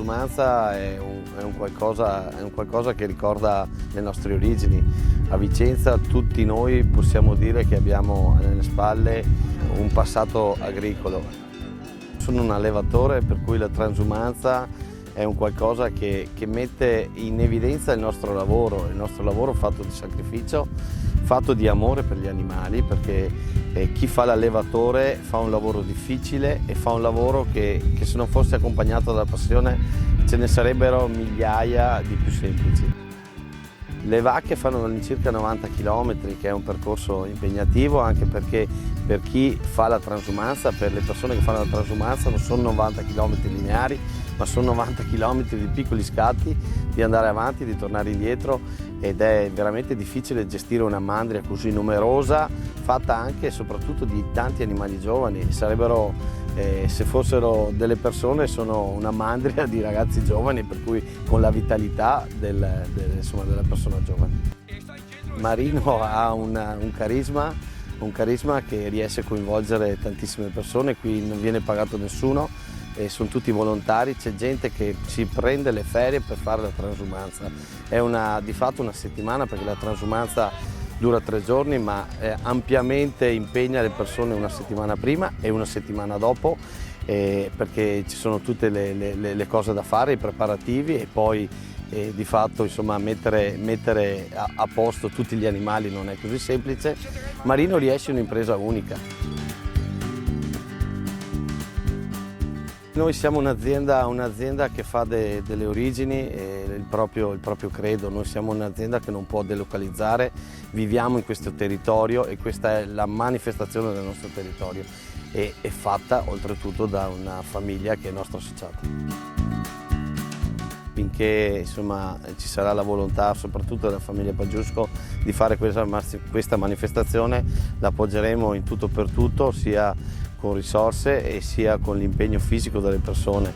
transumanza è un qualcosa che ricorda le nostre origini. A Vicenza tutti noi possiamo dire che abbiamo alle spalle un passato agricolo. Sono un allevatore, per cui la transumanza è un qualcosa che mette in evidenza il nostro lavoro fatto di sacrificio, fatto di amore per gli animali, perché chi fa l'allevatore fa un lavoro difficile e fa un lavoro che se non fosse accompagnato dalla passione ce ne sarebbero migliaia di più semplici. Le vacche fanno all'incirca 90 km, che è un percorso impegnativo, anche perché per chi fa la transumanza, per le persone che fanno la transumanza, non sono 90 km lineari, ma sono 90 km di piccoli scatti, di andare avanti, di tornare indietro, ed è veramente difficile gestire una mandria così numerosa, fatta anche e soprattutto di tanti animali giovani. Sarebbero, se fossero delle persone, sono una mandria di ragazzi giovani, per cui con la vitalità della persona giovane. Marino ha un carisma che riesce a coinvolgere tantissime persone. Qui non viene pagato nessuno, sono tutti volontari, c'è gente che si prende le ferie per fare la transumanza. È di fatto una settimana, perché la transumanza dura 3 giorni, ma ampiamente impegna le persone una settimana prima e una settimana dopo, perché ci sono tutte le cose da fare, i preparativi, e poi di fatto insomma mettere a posto tutti gli animali non è così semplice. Marino riesce un'impresa unica. Noi siamo un'azienda che fa delle origini, il proprio credo. Noi siamo un'azienda che non può delocalizzare, viviamo in questo territorio e questa è la manifestazione del nostro territorio, e è fatta oltretutto da una famiglia che è nostra associata. Finché insomma, ci sarà la volontà, soprattutto della famiglia Pagiusco, di fare questa manifestazione, la appoggeremo in tutto per tutto, sia con risorse e sia con l'impegno fisico delle persone.